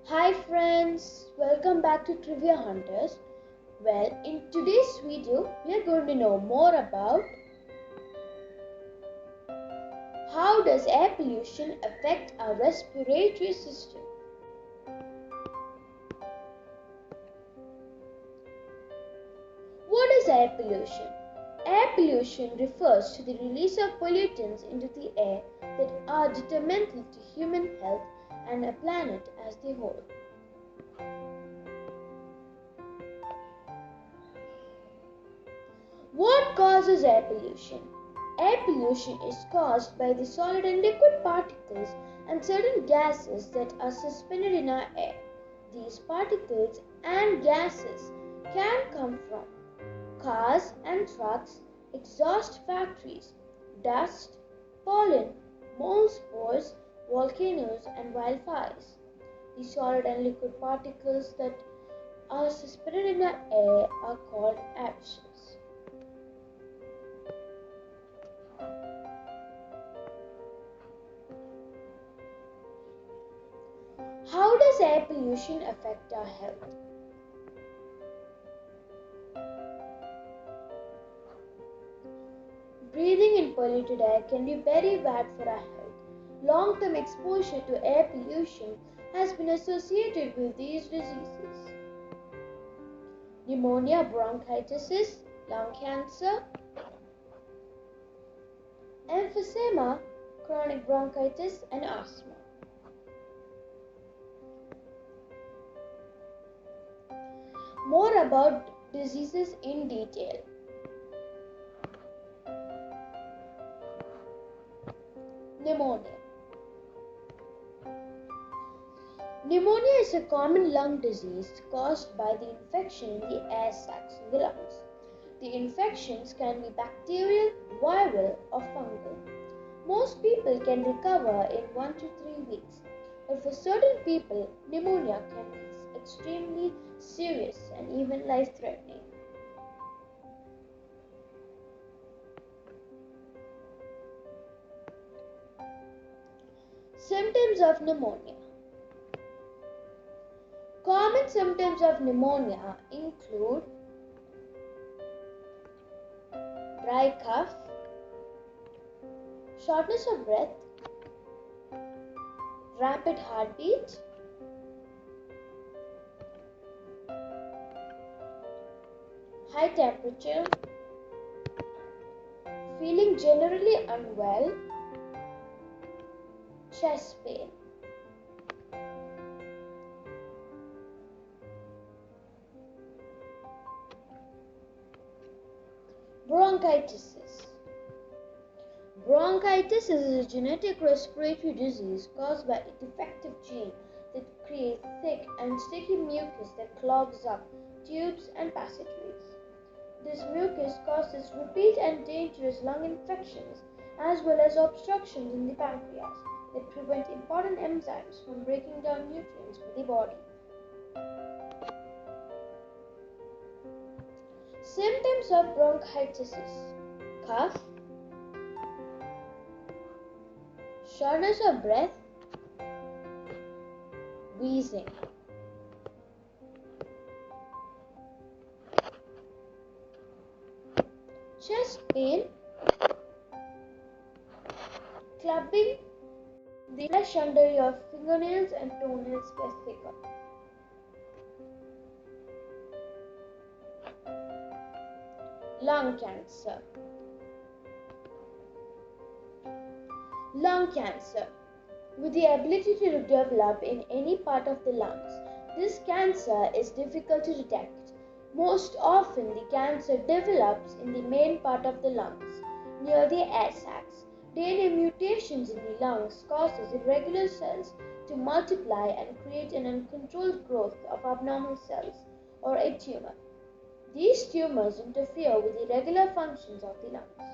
Hi friends, welcome back to Trivia Hunters. Well, in today's video, we are going to know more about how does air pollution affect our respiratory system. What is air pollution? Air pollution refers to the release of pollutants into the air that are detrimental to human health and a planet as a whole. What causes air pollution? Air pollution is caused by the solid and liquid particles and certain gases that are suspended in our air. These particles and gases can come from cars and trucks, exhaust factories, dust, pollen, mold spores, volcanoes, and wildfires. The solid and liquid particles that are suspended in our air are called aerosols. How does air pollution affect our health? Breathing in polluted air can be very bad for our health. Long-term exposure to air pollution has been associated with these diseases: pneumonia, bronchitis, lung cancer, emphysema, chronic bronchitis, and asthma. More about diseases in detail. Pneumonia. Pneumonia is a common lung disease caused by the infection in the air sacs in the lungs. The infections can be bacterial, viral, or fungal. Most people can recover in 1 to 3 weeks, but for certain people, pneumonia can be extremely serious and even life-threatening. Symptoms of pneumonia. Common symptoms of pneumonia include dry cough, shortness of breath, rapid heartbeat, high temperature, feeling generally unwell, chest pain. Bronchitis. Bronchitis is a genetic respiratory disease caused by a defective gene that creates thick and sticky mucus that clogs up tubes and passageways. This mucus causes repeat and dangerous lung infections as well as obstructions in the pancreas that prevent important enzymes from breaking down nutrients for the body. Symptoms of bronchitis: cough, shortness of breath, wheezing. Chest pain, clubbing, the flesh under your fingernails and toenails gets thicker. Lung cancer. Lung cancer. With the ability to develop in any part of the lungs, this cancer is difficult to detect. Most often, the cancer develops in the main part of the lungs, near the air sacs. DNA mutations in the lungs causes irregular cells to multiply and create an uncontrolled growth of abnormal cells, or a tumor. These tumors interfere with the regular functions of the lungs.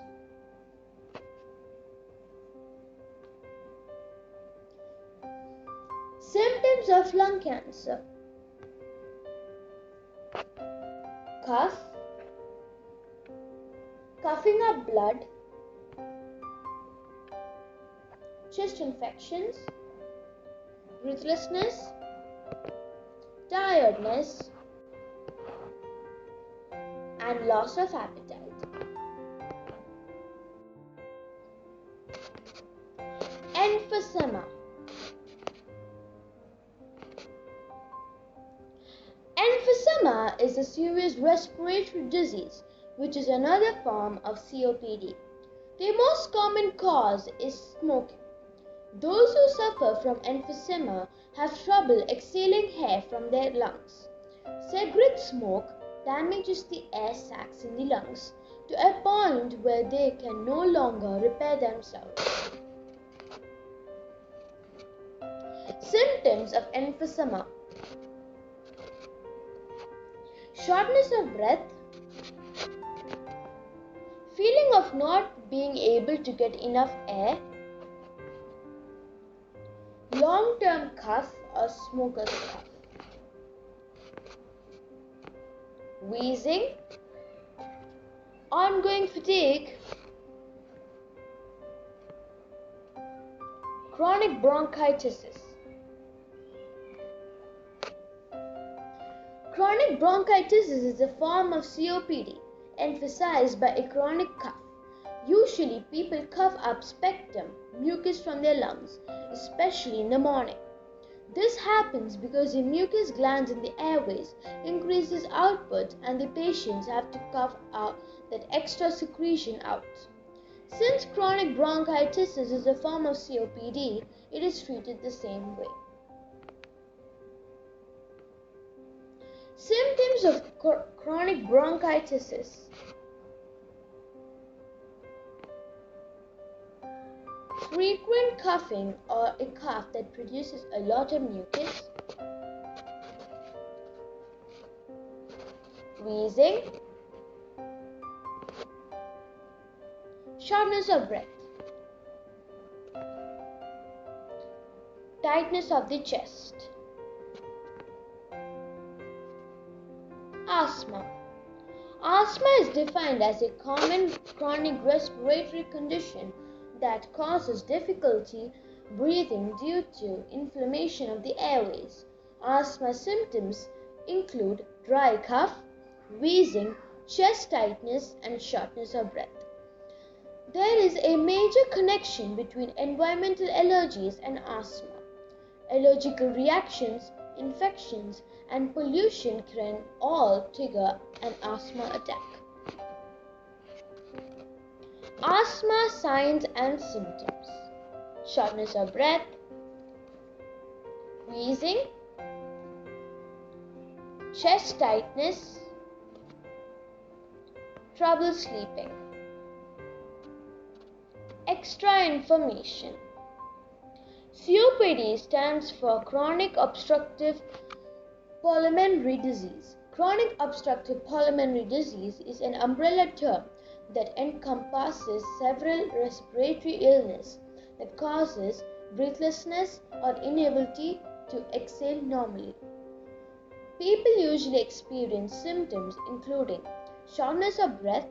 Symptoms of lung cancer: cough, coughing up blood, chest infections, breathlessness, tiredness, and loss of appetite. Emphysema. Emphysema is a serious respiratory disease which is another form of COPD. The most common cause is smoking. Those who suffer from emphysema have trouble exhaling air from their lungs. Cigarette smoke damages the air sacs in the lungs to a point where they can no longer repair themselves. Symptoms of emphysema: shortness of breath, feeling of not being able to get enough air, long-term cough or smoker's cough, wheezing, ongoing fatigue, chronic bronchitis. Chronic bronchitis is a form of COPD emphasized by a chronic cough. Usually people cough up sputum, mucus from their lungs, especially in the morning. This happens because the mucus glands in the airways increases output and the patients have to cough out that extra secretion out. Since chronic bronchitis is a form of COPD, it is treated the same way. Symptoms of chronic bronchitis: frequent coughing or a cough that produces a lot of mucus, wheezing, shortness of breath, tightness of the chest. Asthma. Asthma is defined as a common chronic respiratory condition that causes difficulty breathing due to inflammation of the airways. Asthma symptoms include dry cough, wheezing, chest tightness, and shortness of breath. There is a major connection between environmental allergies and asthma. Allergical reactions, infections, and pollution can all trigger an asthma attack. Asthma signs and symptoms: shortness of breath, wheezing, chest tightness, trouble sleeping. Extra information: COPD stands for chronic obstructive pulmonary disease. Chronic obstructive pulmonary disease is an umbrella term that encompasses several respiratory illnesses that causes breathlessness or inability to exhale normally. People usually experience symptoms including shortness of breath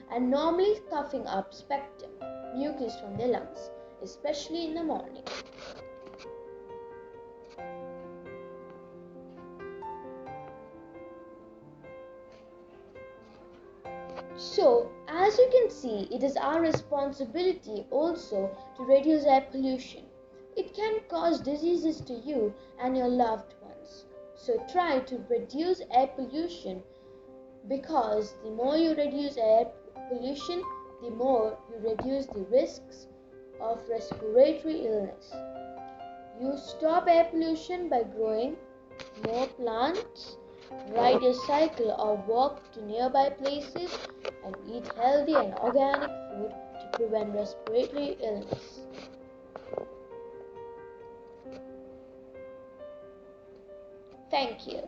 and normally coughing up sputum, mucus from their lungs, especially in the morning. So, as you can see, it is our responsibility also to reduce air pollution. It can cause diseases to you and your loved ones. So try to reduce air pollution, because the more you reduce air pollution, the more you reduce the risks of respiratory illness. You stop air pollution by growing more plants, ride your cycle or walk to nearby places, and eat healthy and organic food to prevent respiratory illness. Thank you.